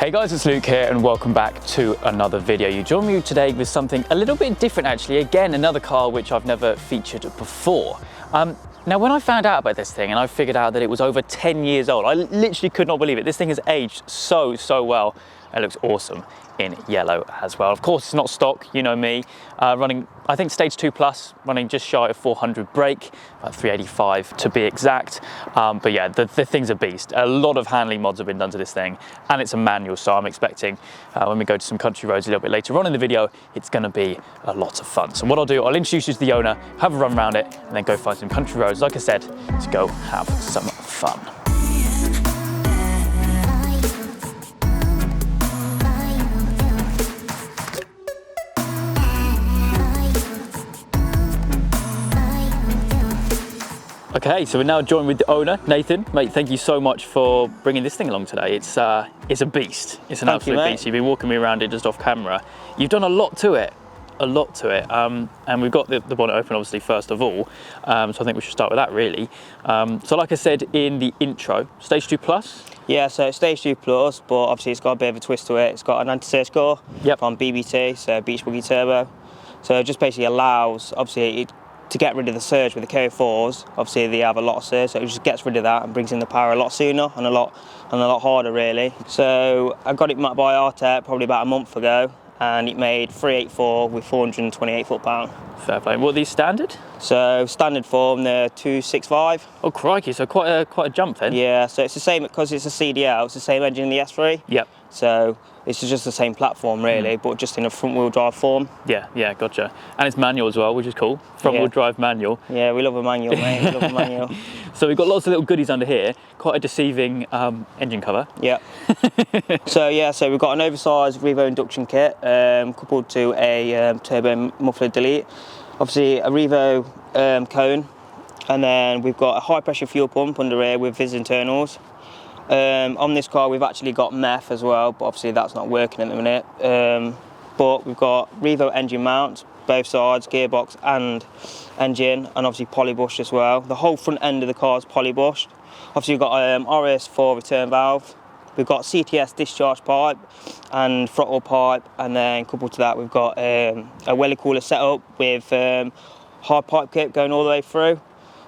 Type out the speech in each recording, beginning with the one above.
Hey guys, it's Luke here and welcome back to another video. You join me today with something a little bit different actually. Again, another car which I've never featured before. Now when I found out about this thing and I figured out that it was over 10 years old, I literally could not believe it. This thing has aged so well. It looks awesome in yellow as well. Of course, it's not stock, you know me. Running, I think stage 2 plus, running just shy of 400 brake, about 385 to be exact. But yeah, the thing's a beast. A lot of handling mods have been done to this thing, and it's a manual, so I'm expecting when we go to some country roads a little bit later on in the video, it's gonna be a lot of fun. So what I'll do, I'll introduce you to the owner, have a run around it, and then go find some country roads, like I said, to go have some fun. Okay, so we're now joined with the owner, Nathan. Mate, thank you so much for bringing this thing along today. It's a beast. It's an absolute beast. You've been walking me around it just off camera. You've done a lot to it, and we've got the bonnet open, obviously, first of all. So I think we should start with that, really. So like I said in the intro, stage 2 plus? Yeah, so it's stage 2 plus, but obviously it's got a bit of a twist to it. It's got an anti-surge core from BBT, so Beach Buggy Turbo. So it just basically allows, obviously, to get rid of the surge with the K4s. Obviously they have a lot of surge, so it just gets rid of that and brings in the power a lot sooner and a lot harder, really. So I got it by Artec probably about a month ago, and it made 384 with 428 foot-pound. Fair play. What are these standard? So standard form, they're 265. Oh crikey, so quite a jump then. Yeah, so it's the same, because it's a CDL, it's the same engine in the S3. Yep. So it's just the same platform really, but just in a front wheel drive form. Yeah, gotcha. And it's manual as well, which is cool. Front wheel drive manual. Yeah, we love a manual, mate. We love a manual. So we've got lots of little goodies under here. Quite a deceiving engine cover. Yeah. So we've got an oversized Revo induction kit coupled to a turbo muffler delete. Obviously a Revo cone, and then we've got a high pressure fuel pump under here with Viz internals. On this car we've actually got MEF as well, but obviously that's not working at the minute. But we've got Revo engine mounts, both sides, gearbox and engine, and obviously polybush as well. The whole front end of the car is polybushed. Obviously we've got RS4 return valve. We've got CTS discharge pipe and throttle pipe, and then coupled to that we've got a welly cooler setup with hard pipe kit going all the way through.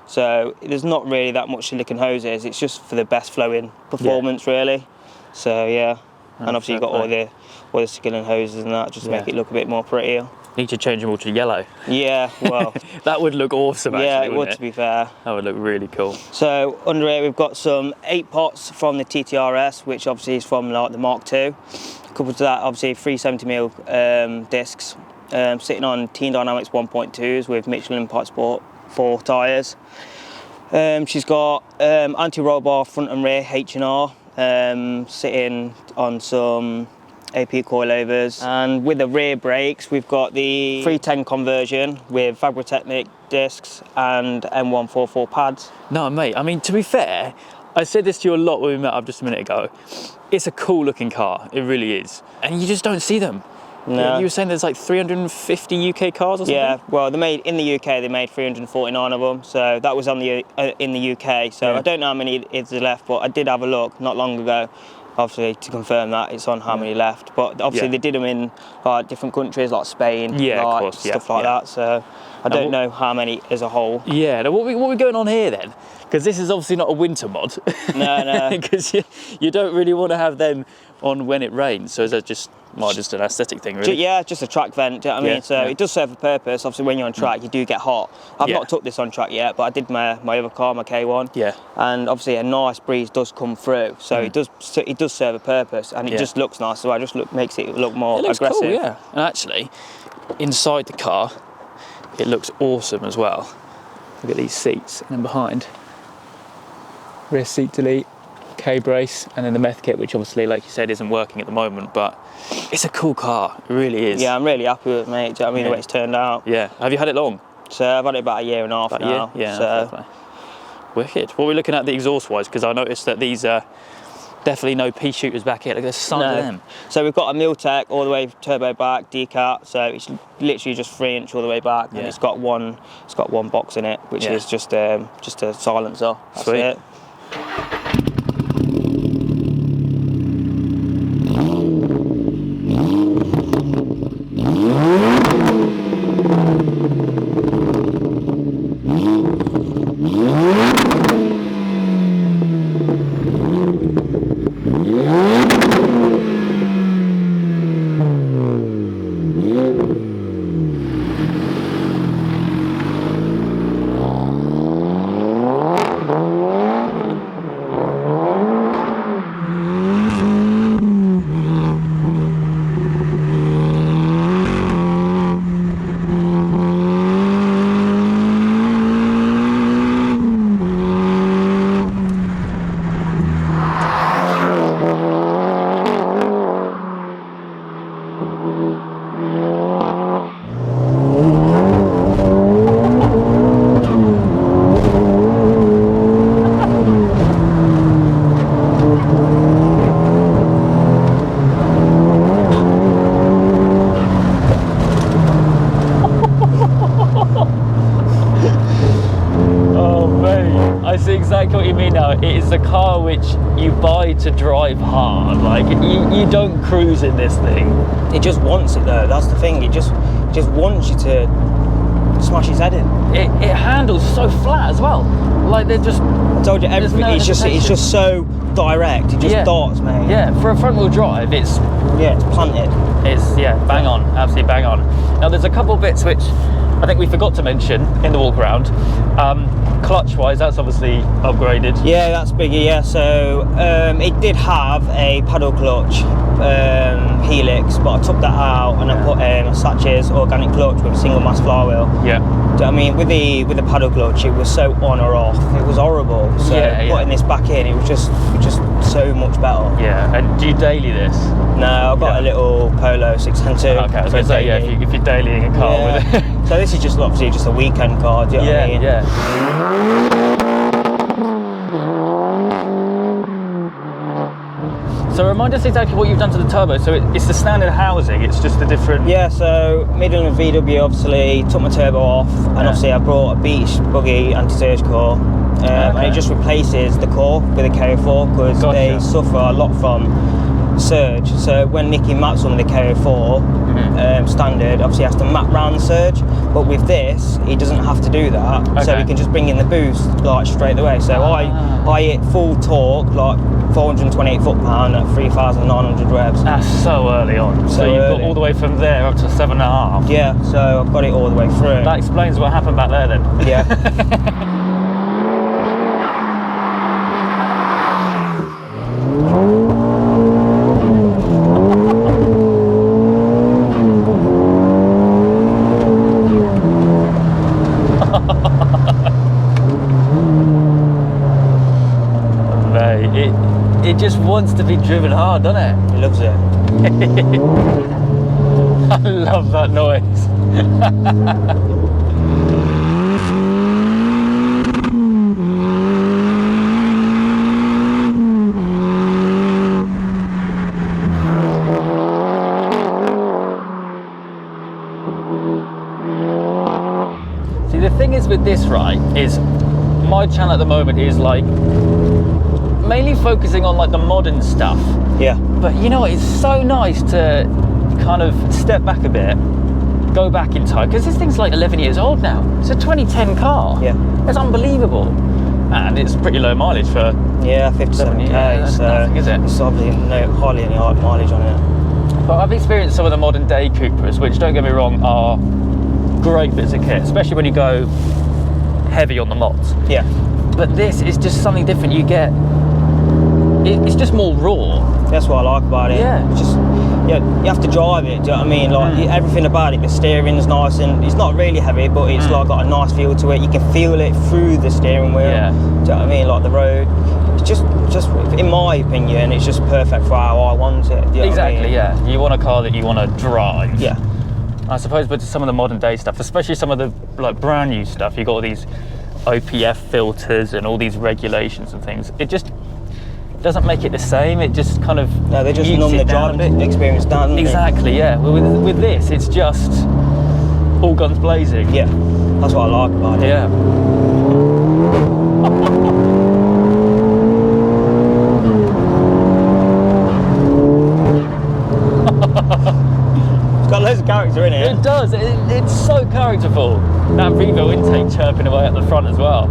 So there's not really that much silicone hoses, it's just for the best flowing performance really. So yeah, and obviously you've got all the silicone hoses and that just to make it look a bit more prettier. Need to change them all to yellow. Yeah, well. That would look awesome actually, yeah, it would, to be fair. That would look really cool. So under here we've got some 8 pots from the TTRS, which obviously is from like the Mark II. Coupled to that, obviously 370mm discs, sitting on Team Dynamics 1.2s with Michelin Pipe Sport 4 tyres. She's got anti-roll bar front and rear H&R, sitting on some AP coilovers, and with the rear brakes we've got the 310 conversion with Vibratechnic discs and M144 pads. No mate, I mean, to be fair, I said this to you a lot when we met up just a minute ago, it's a cool looking car, it really is, and you just don't see them. No. You were saying there's like 350 UK cars or something? Yeah, well, they made, in the UK, they made 349 of them, so that was on the in the UK, so I don't know how many is left, but I did have a look not long ago, obviously, to confirm that it's on how many left, but obviously they did them in different countries like Spain, of course, stuff like that, so I don't know how many as a whole. Yeah, now what are we going on here then? Because this is obviously not a winter mod. No. Because you don't really want to have them on when it rains, so is that just an aesthetic thing, really? Yeah, just a track vent, do you know what I mean? So it does serve a purpose. Obviously, when you're on track, you do get hot. I've not took this on track yet, but I did my other car, my K1. Yeah. And obviously, a nice breeze does come through, so it does serve a purpose, and it just looks nice. So I just makes it look more aggressive. Cool, yeah. And actually, inside the car, it looks awesome as well. Look at these seats, and then behind, rear seat delete, K-brace, and then the meth kit, which obviously, like you said, isn't working at the moment, but it's a cool car, it really is. Yeah, I'm really happy with it, mate. Do you know what I mean, the way it's turned out? Yeah. Have you had it long? So I've had it about a year and a half now. Yeah, so. Wicked. What are we looking at the exhaust-wise? Because I noticed that these are definitely no pea shooters back here. Look at the size of them. So we've got a Miltech all the way turbo back, decat. So it's literally just 3-inch all the way back, and it's got one box in it, which is just a silencer. That's Sweet. it. it is a car which you buy to drive hard. Like you don't cruise in this thing. It just wants it though. That's the thing. It just wants you to smash his head in. It handles so flat as well. Like they're just. I told you everything. No it's just so direct. It just darts, mate. Yeah, for a front wheel drive, it's planted. It's bang on, absolutely bang on. Now there's a couple bits which I think we forgot to mention in the walk around. Clutch wise, that's obviously upgraded. Yeah, that's bigger. Yeah, so it did have a paddle clutch helix, but I took that out and I put a Satch's organic clutch with a single mass flywheel. Yeah. I mean, with the paddle clutch, it was so on or off. It was horrible. So putting this back in, it was just so much better. Yeah. And do you daily this? No, I've got a little Polo 610. Okay, I was going to say, if you're dailying a car with it. So this is just obviously just a weekend car. Do you know what I mean? Yeah. So remind us exactly what you've done to the turbo. So it's the standard housing, it's just a different... Yeah, so Midland VW obviously took my turbo off, and obviously I brought a Beach Buggy anti-surge core, and it just replaces the core with a KO4 because they suffer a lot from surge. So when Nicky maps on the KO4 standard, obviously he has to map round the surge, but with this he doesn't have to do that. So he can just bring in the boost like straight away. So I hit full torque like 428 foot-pound at 3,900 revs. That's so early on. So you've got all the way from there up to 7.5. Yeah, so I've got it all the way through. That explains what happened back there then. Yeah. It just wants to be driven hard, doesn't it? It loves it. I love that noise. See, the thing is with this, right, is my channel at the moment is like mainly focusing on like the modern stuff. Yeah. But you know what, it's so nice to kind of step back a bit, go back in time, because this thing's like 11 years old now. It's a 2010 car. Yeah. It's unbelievable. And it's pretty low mileage for 57k. That's so nothing, is it? It's obviously hardly any mileage on it. But I've experienced some of the modern day Cupras, which, don't get me wrong, are great bits of kit, especially when you go heavy on the mods. Yeah. But this is just something different. You get, it's just more raw. That's what I like about it. Yeah. It's just, you have to drive it, do you know what I mean? Like everything about it, the steering's nice and it's not really heavy, but it's like got a nice feel to it. You can feel it through the steering wheel. Yeah. Do you know what I mean? Like the road. It's just in my opinion, it's just perfect for how I want it. Do you know what I mean? Yeah. You want a car that you want to drive. Yeah. I suppose, but to some of the modern day stuff, especially some of the like brand new stuff, you got all these OPF filters and all these regulations and things. It just doesn't make it the same. It just kind of they just numb the driving experience down. Exactly, yeah. Well, with this, it's just all guns blazing. Yeah, that's what I like about it. Yeah. It's got loads of character in it. It does. It's so characterful. That Revo intake chirping away at the front as well.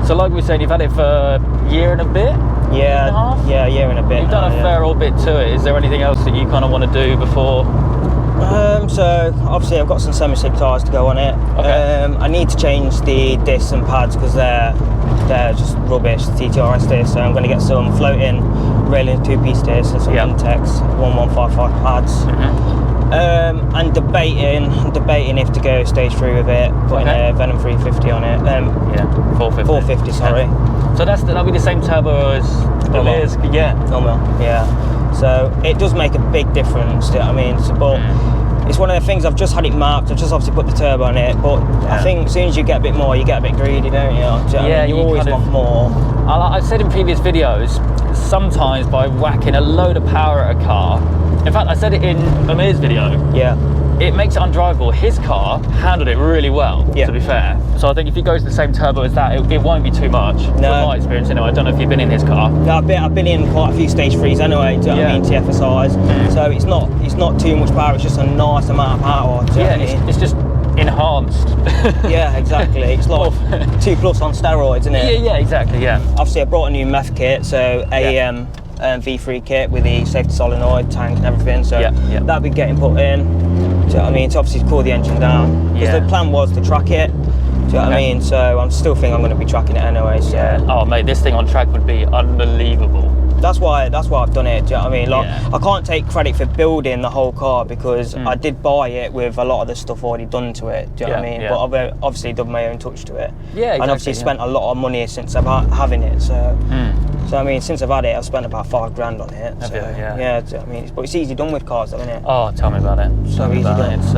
So like we said, you've had it for a year and a bit? Yeah, a year and a bit. You've done a fair old bit to it. Is there anything else that you kind of want to do before? So obviously I've got some semi-slick tyres to go on it. Okay. I need to change the discs and pads because they're just rubbish, TTRS discs. So I'm going to get some floating railing two-piece discs and some Intex 1155 pads. And debating if to go stage 3 with it, putting a Venom 350 on it. 450. 450, sorry. So that'll be the same turbo as the Lears, normal, yeah. So it does make a big difference. I mean, but it's one of the things. I've just had it marked. I've just obviously put the turbo on it, but I think as soon as you get a bit more, you get a bit greedy, don't you? Do you know what I mean? You always want more. I've said in previous videos, sometimes by whacking a load of power at a car, in fact I said it in Amir's video, it makes it undrivable. His car handled it really well, to be fair. So I think if he goes the same turbo as that, it won't be too much. From my experience anyway. I don't know if you've been in his car. No, I've been in quite a few stage 3s anyway, do you know what I mean, TFSIs. So it's not too much power, it's just a nice amount of power. Do you know what I mean? It's just enhanced. Yeah, exactly. It's like 2+ on steroids, isn't it? Yeah, exactly, Obviously I brought a new MEF kit, so a V3 kit with the safety solenoid tank and everything, so that'll be getting put in. Do you know what I mean? To obviously cool the engine down. Because the plan was to track it. Do you know what I mean? So I still think I'm going to be tracking it anyway. So. Oh mate, this thing on track would be unbelievable. That's why I've done it. Do you know what I mean? Like, I can't take credit for building the whole car because I did buy it with a lot of the stuff already done to it. Do you know what I mean? But I've obviously done my own touch to it. And obviously spent a lot of money since I've having it. So. So I mean, since I've had it, I've spent about $5 on it. So, yeah. Do you know what I mean? But it's easy done with cars, though, isn't it? Oh, tell me about it. So easy done. It's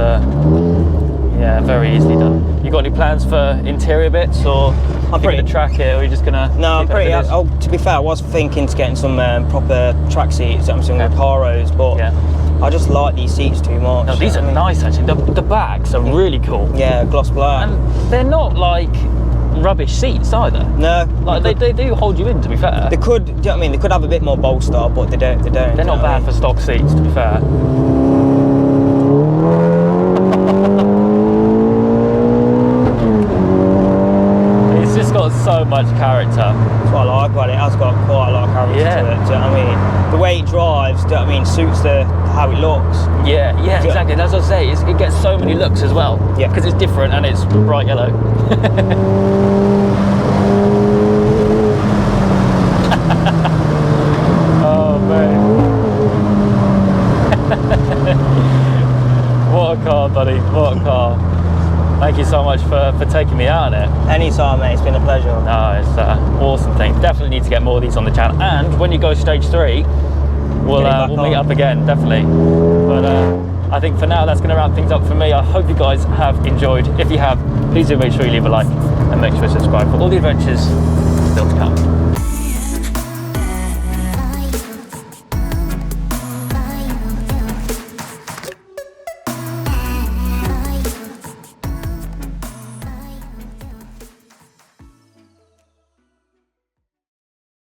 very easily done. You got any plans for interior bits, or I'm pretty to track it, or are you just gonna? No, I'm pretty. To be fair, I was thinking to getting some proper track seats. I'm saying with Paros, but I just like these seats too much. No, these are nice actually. The backs are really cool. Yeah, gloss black. And they're not like rubbish seats either. No, like they do hold you in, to be fair. They could, do you know what I mean? They could have a bit more bolster, but they don't. They're not bad for stock seats, to be fair. It's just got so much character. That's what I like about it. It has got quite a lot of character to it. Do you know what I mean? The way it drives, do you know what I mean, suits how it looks. Yeah, exactly. That's what I say. It gets so many looks as well. Yeah. Because it's different and it's bright yellow. Oh man. What a car, buddy. What a car. Thank you so much for taking me out on it. Anytime, mate. It's been a pleasure. No, it's an awesome thing. Definitely need to get more of these on the channel. And when you go stage 3, we'll meet up again, definitely. But I think for now, that's going to wrap things up for me. I hope you guys have enjoyed. If you have, please do make sure you leave a like and make sure you subscribe for all the adventures still to come.